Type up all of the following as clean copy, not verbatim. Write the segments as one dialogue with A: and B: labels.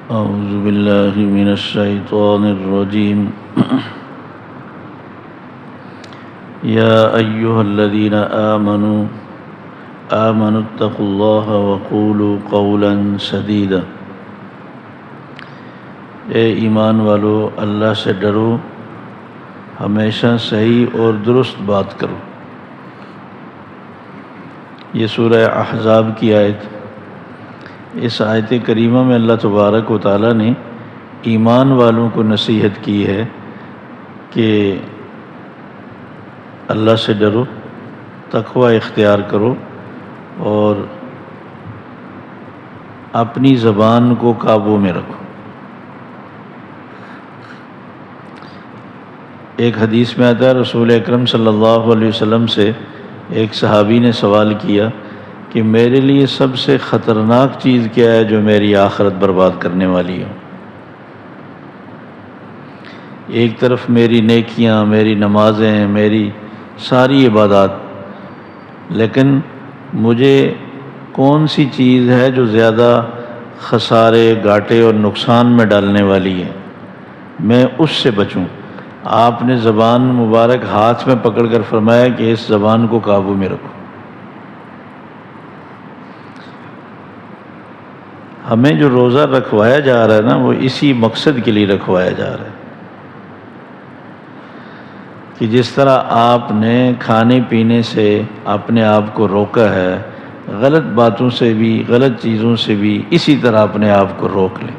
A: أعوذ بالله من الشيطان الرجيم يا أيها الذين آمنوا اتقوا الله وقولوا قولا سديدا اے ایمان والو، اللہ سے ڈرو، ہمیشہ صحیح اور درست بات کرو۔ یہ سورہ احزاب کی آیت۔ اس آیت کریمہ میں اللہ تبارک و تعالیٰ نے ایمان والوں کو نصیحت کی ہے کہ اللہ سے ڈرو، تقوی اختیار کرو اور اپنی زبان کو قابو میں رکھو۔ ایک حدیث میں آتا ہے، رسول اکرم صلی اللہ علیہ وسلم سے ایک صحابی نے سوال کیا کہ میرے لیے سب سے خطرناک چیز کیا ہے جو میری آخرت برباد کرنے والی ہو؟ ایک طرف میری نیکیاں، میری نمازیں، میری ساری عبادات، لیکن مجھے کون سی چیز ہے جو زیادہ خسارے، گھاٹے اور نقصان میں ڈالنے والی ہے، میں اس سے بچوں۔ آپ نے زبان مبارک ہاتھ میں پکڑ کر فرمایا کہ اس زبان کو قابو میں رکھو۔ ہمیں جو روزہ رکھوایا جا رہا ہے نا، وہ اسی مقصد کے لیے رکھوایا جا رہا ہے کہ جس طرح آپ نے کھانے پینے سے اپنے آپ کو روکا ہے، غلط باتوں سے بھی، غلط چیزوں سے بھی اسی طرح اپنے آپ کو روک لیں۔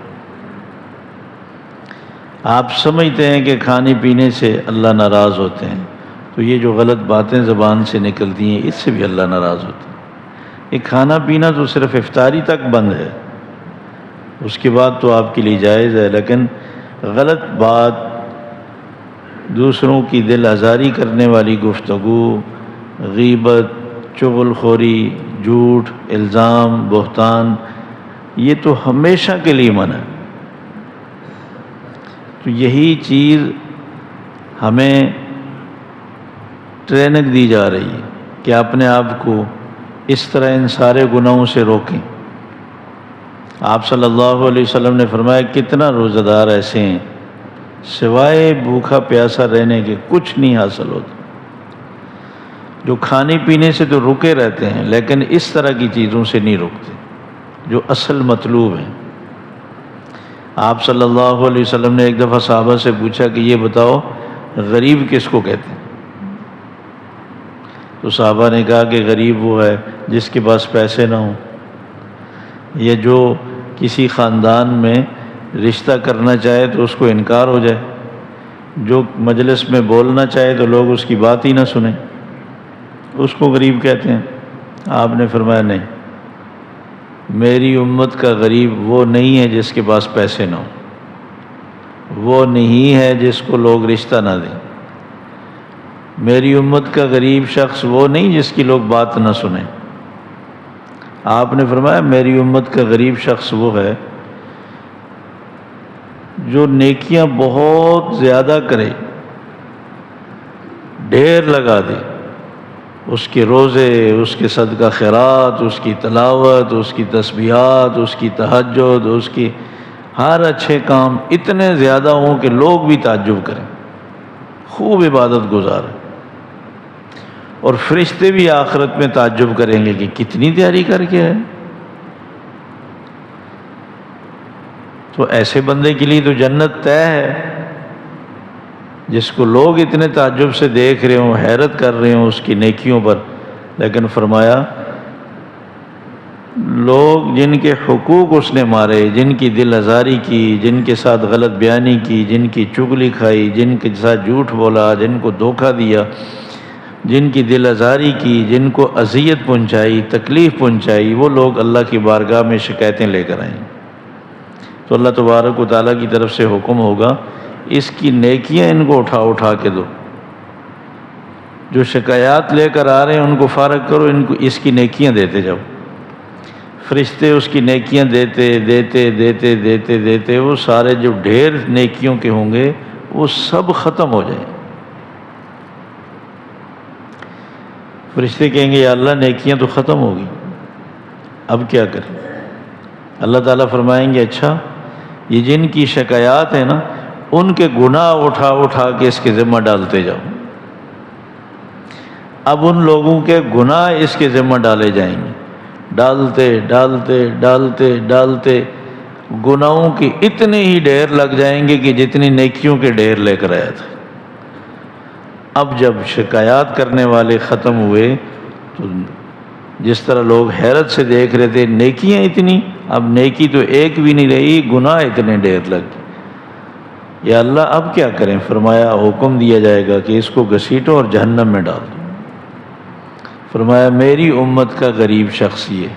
A: آپ سمجھتے ہیں کہ کھانے پینے سے اللہ ناراض ہوتے ہیں، تو یہ جو غلط باتیں زبان سے نکلتی ہیں، اس سے بھی اللہ ناراض ہوتے ہیں۔ یہ کھانا پینا تو صرف افطاری تک بند ہے، اس کے بعد تو آپ کے لیے جائز ہے، لیکن غلط بات، دوسروں کی دل آزاری کرنے والی گفتگو، غیبت، چغل خوری، جھوٹ، الزام، بہتان، یہ تو ہمیشہ کے لیے منع ہے۔ تو یہی چیز ہمیں ٹریننگ دی جا رہی ہے کہ اپنے آپ کو اس طرح ان سارے گناہوں سے روکیں۔ آپ صلی اللہ علیہ وسلم نے فرمایا کتنا روزہ دار ایسے ہیں سوائے بھوکا پیاسا رہنے کے کچھ نہیں حاصل ہوتا، جو کھانے پینے سے تو رکے رہتے ہیں لیکن اس طرح کی چیزوں سے نہیں رکتے جو اصل مطلوب ہیں۔ آپ صلی اللہ علیہ وسلم نے ایک دفعہ صحابہ سے پوچھا کہ یہ بتاؤ غریب کس کو کہتے ہیں؟ تو صحابہ نے کہا کہ غریب وہ ہے جس کے پاس پیسے نہ ہوں، یا جو کسی خاندان میں رشتہ کرنا چاہے تو اس کو انکار ہو جائے، جو مجلس میں بولنا چاہے تو لوگ اس کی بات ہی نہ سنیں، اس کو غریب کہتے ہیں۔ آپ نے فرمایا نہیں، میری امت کا غریب وہ نہیں ہے جس کے پاس پیسے نہ ہوں، وہ نہیں ہے جس کو لوگ رشتہ نہ دیں، میری امت کا غریب شخص وہ نہیں جس کی لوگ بات نہ سنیں۔ آپ نے فرمایا میری امت کا غریب شخص وہ ہے جو نیکیاں بہت زیادہ کرے، ڈھیر لگا دے، اس کے روزے، اس کے صدقہ خیرات، اس کی تلاوت، اس کی تسبیحات، اس کی تہجد، اس کی ہر اچھے کام اتنے زیادہ ہوں کہ لوگ بھی تعجب کریں، خوب عبادت گزار ہے، اور فرشتے بھی آخرت میں تعجب کریں گے کہ کتنی تیاری کر کے ہے۔ تو ایسے بندے کے لیے تو جنت طے ہے، جس کو لوگ اتنے تعجب سے دیکھ رہے ہوں، حیرت کر رہے ہوں اس کی نیکیوں پر۔ لیکن فرمایا لوگ جن کے حقوق اس نے مارے، جن کی دل آزاری کی، جن کے ساتھ غلط بیانی کی، جن کی چغلی کھائی، جن کے ساتھ جھوٹ بولا، جن کو دھوکہ دیا، جن کی دل آزاری کی، جن کو اذیت پہنچائی، تکلیف پہنچائی، وہ لوگ اللہ کی بارگاہ میں شکایتیں لے کر آئیں۔ تو اللہ تبارک و تعالیٰ کی طرف سے حکم ہوگا اس کی نیکیاں ان کو اٹھا اٹھا کے دو، جو شکایات لے کر آ رہے ہیں ان کو فارغ کرو، ان کو اس کی نیکیاں دیتے جاؤ۔ فرشتے اس کی نیکیاں دیتے دیتے دیتے دیتے دیتے وہ سارے جو ڈھیر نیکیوں کے ہوں گے وہ سب ختم ہو جائیں۔ فرشتے کہیں گے یا اللہ نیکیاں تو ختم ہوگی، اب کیا کریں؟ اللہ تعالیٰ فرمائیں گے اچھا یہ جن کی شکایات ہیں نا، ان کے گناہ اٹھا اٹھا کے اس کے ذمہ ڈالتے جاؤ۔ اب ان لوگوں کے گناہ اس کے ذمہ ڈالے جائیں گے، ڈالتے ڈالتے ڈالتے ڈالتے گناہوں کی اتنے ہی ڈھیر لگ جائیں گے کہ جتنی نیکیوں کے ڈھیر لے کر آیا تھا۔ اب جب شکایات کرنے والے ختم ہوئے تو جس طرح لوگ حیرت سے دیکھ رہے تھے، نیکیاں اتنی، اب نیکی تو ایک بھی نہیں رہی، گناہ اتنے ڈھیر لگ گئے۔ یا اللہ اب کیا کریں؟ فرمایا حکم دیا جائے گا کہ اس کو گھسیٹو اور جہنم میں ڈال دو۔ فرمایا میری امت کا غریب شخص یہ۔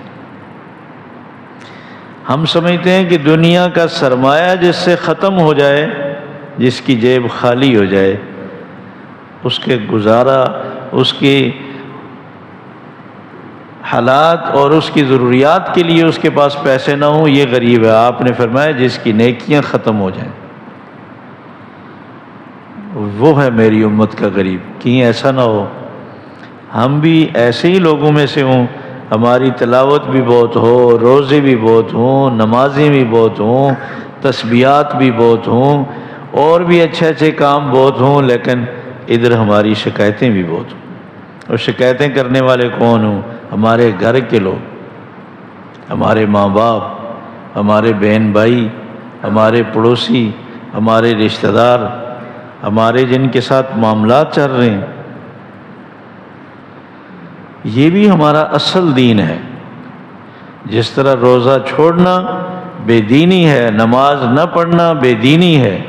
A: ہم سمجھتے ہیں کہ دنیا کا سرمایہ جس سے ختم ہو جائے، جس کی جیب خالی ہو جائے، اس کے گزارا، اس کی حالات اور اس کی ضروریات کے لیے اس کے پاس پیسے نہ ہوں، یہ غریب ہے۔ آپ نے فرمایا جس کی نیکیاں ختم ہو جائیں وہ ہے میری امت کا غریب۔ کہیں ایسا نہ ہو ہم بھی ایسے ہی لوگوں میں سے ہوں، ہماری تلاوت بھی بہت ہو، روزے بھی بہت ہوں، نمازیں بھی بہت ہوں، تسبیحات بھی بہت ہوں، اور بھی اچھے اچھے کام بہت ہوں، لیکن ادھر ہماری شکایتیں بھی بہت ہوں۔ اور شکایتیں کرنے والے کون ہوں؟ ہمارے گھر کے لوگ، ہمارے ماں باپ، ہمارے بہن بھائی، ہمارے پڑوسی، ہمارے رشتہ دار، ہمارے جن کے ساتھ معاملات چل رہے ہیں۔ یہ بھی ہمارا اصل دین ہے۔ جس طرح روزہ چھوڑنا بے دینی ہے، نماز نہ پڑھنا بے دینی ہے،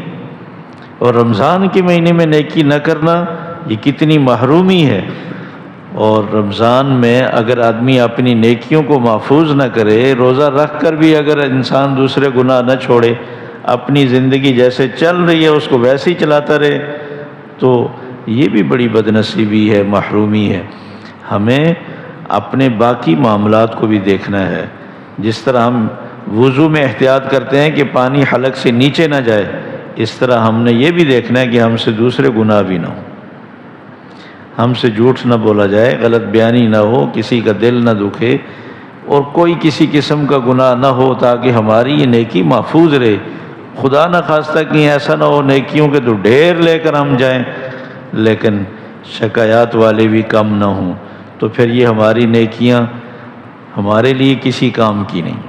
A: اور رمضان کے مہینے میں نیکی نہ کرنا یہ کتنی محرومی ہے۔ اور رمضان میں اگر آدمی اپنی نیکیوں کو محفوظ نہ کرے، روزہ رکھ کر بھی اگر انسان دوسرے گناہ نہ چھوڑے، اپنی زندگی جیسے چل رہی ہے اس کو ویسے ہی چلاتا رہے، تو یہ بھی بڑی بدنصیبی ہے، محرومی ہے۔ ہمیں اپنے باقی معاملات کو بھی دیکھنا ہے۔ جس طرح ہم وضو میں احتیاط کرتے ہیں کہ پانی حلق سے نیچے نہ جائے، اس طرح ہم نے یہ بھی دیکھنا ہے کہ ہم سے دوسرے گناہ بھی نہ ہوں، ہم سے جھوٹ نہ بولا جائے، غلط بیانی نہ ہو، کسی کا دل نہ دکھے، اور کوئی کسی قسم کا گناہ نہ ہو، تاکہ ہماری یہ نیکی محفوظ رہے۔ خدا نہ خواستہ کہیں ایسا نہ ہو نیکیوں کے تو ڈھیر لے کر ہم جائیں لیکن شکایات والے بھی کم نہ ہوں، تو پھر یہ ہماری نیکیاں ہمارے لیے کسی کام کی نہیں۔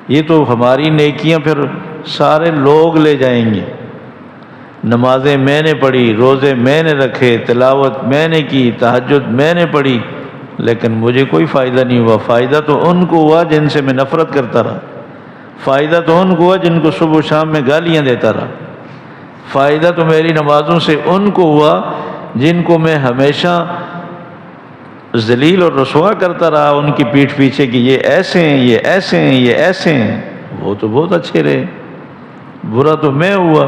A: یہ تو ہماری نیکیاں پھر سارے لوگ لے جائیں گے۔ نمازیں میں نے پڑھی، روزے میں نے رکھے، تلاوت میں نے کی، تہجد میں نے پڑھی، لیکن مجھے کوئی فائدہ نہیں ہوا۔ فائدہ تو ان کو ہوا جن سے میں نفرت کرتا رہا، فائدہ تو ان کو ہوا جن کو صبح و شام میں گالیاں دیتا رہا، فائدہ تو میری نمازوں سے ان کو ہوا جن کو میں ہمیشہ ذلیل اور رسوا کرتا رہا ان کی پیٹھ پیچھے کہ یہ ایسے ہیں، یہ ایسے ہیں، یہ ایسے ہیں۔ وہ تو بہت اچھے رہے، برا تو میں ہوا۔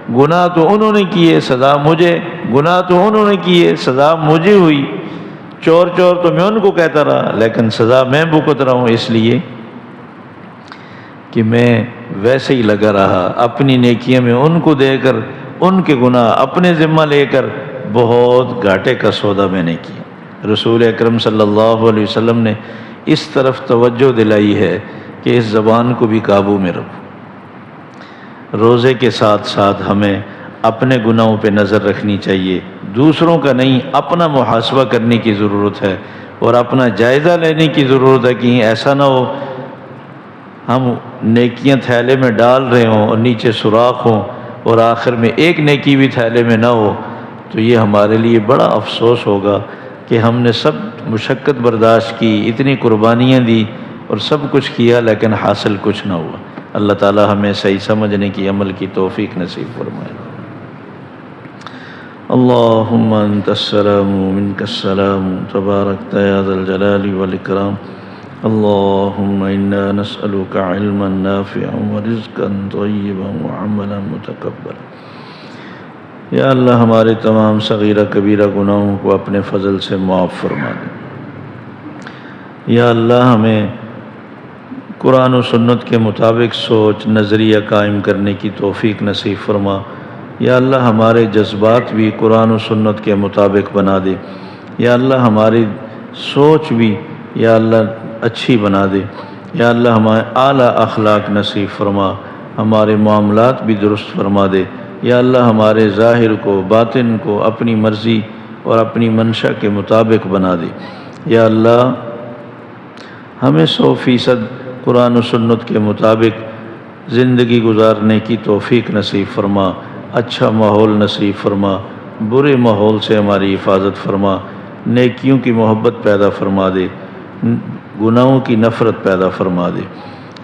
A: گناہ تو انہوں نے کیے، سزا مجھے، گناہ تو انہوں نے کیے، سزا مجھے ہوئی۔ چور چور تو میں ان کو کہتا رہا لیکن سزا میں بھگت رہا ہوں، اس لیے کہ میں ویسے ہی لگا رہا اپنی نیکیوں میں ان کو دے کر، ان کے گناہ اپنے ذمہ لے کر بہت گھاٹے کا سودا میں نے کیا۔ رسول اکرم صلی اللہ علیہ وسلم نے اس طرف توجہ دلائی ہے کہ اس زبان کو بھی قابو میں رکھو۔ روزے کے ساتھ ساتھ ہمیں اپنے گناہوں پہ نظر رکھنی چاہیے، دوسروں کا نہیں، اپنا محاسبہ کرنے کی ضرورت ہے اور اپنا جائزہ لینے کی ضرورت ہے۔ کہ ایسا نہ ہو ہم نیکیاں تھیلے میں ڈال رہے ہوں اور نیچے سوراخ ہوں اور آخر میں ایک نیکی بھی تھیلے میں نہ ہو، تو یہ ہمارے لیے بڑا افسوس ہوگا کہ ہم نے سب مشقت برداشت کی، اتنی قربانیاں دی اور سب کچھ کیا لیکن حاصل کچھ نہ ہوا۔ اللہ تعالی ہمیں صحیح سمجھنے کی، عمل کی توفیق نصیب فرمائے۔ اللہم انت السلام منک السلام تبارکت یا ذا الجلال والاکرام۔ اللہم انا نسألک علما نافعا ورزقا طیبا وعملا متقبلا۔ یا اللہ ہمارے تمام صغیرہ کبیرہ گناہوں کو اپنے فضل سے معاف فرما دے۔ یا اللہ ہمیں قرآن و سنت کے مطابق سوچ نظریہ قائم کرنے کی توفیق نصیب فرما۔ یا اللہ ہمارے جذبات بھی قرآن و سنت کے مطابق بنا دے۔ یا اللہ ہماری سوچ بھی یا اللہ اچھی بنا دے۔ یا اللہ ہمارے اعلیٰ اخلاق نصیب فرما، ہمارے معاملات بھی درست فرما دے، یا اللہ ہمارے ظاہر کو باطن کو اپنی مرضی اور اپنی منشا کے مطابق بنا دے، یا اللہ ہمیں 100% قرآن و سنت کے مطابق زندگی گزارنے کی توفیق نصیب فرما، اچھا ماحول نصیب فرما، برے ماحول سے ہماری حفاظت فرما، نیکیوں کی محبت پیدا فرما دے، گناہوں کی نفرت پیدا فرما دے،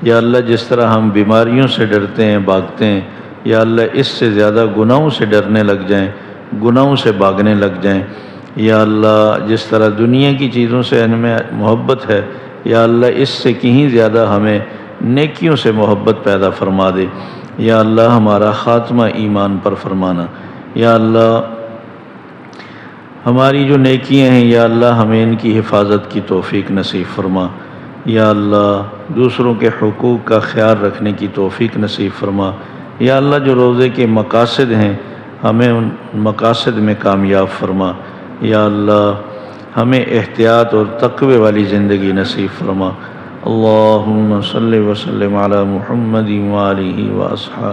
A: یا اللہ جس طرح ہم بیماریوں سے ڈرتے ہیں بھاگتے ہیں، یا اللہ اس سے زیادہ گناہوں سے ڈرنے لگ جائیں، گناہوں سے بھاگنے لگ جائیں، یا اللہ جس طرح دنیا کی چیزوں سے ہمیں محبت ہے، یا اللہ اس سے کہیں زیادہ ہمیں نیکیوں سے محبت پیدا فرما دے، یا اللہ ہمارا خاتمہ ایمان پر فرمانا، یا اللہ ہماری جو نیکیاں ہیں یا اللہ ہمیں ان کی حفاظت کی توفیق نصیب فرما، یا اللہ دوسروں کے حقوق کا خیال رکھنے کی توفیق نصیب فرما، یا اللہ جو روزے کے مقاصد ہیں ہمیں ان مقاصد میں کامیاب فرما، یا اللہ ہمیں احتیاط اور تقوی والی زندگی نصیب فرما۔ اللہم صلی وسلم علی محمد وآلہ وآصحابہ۔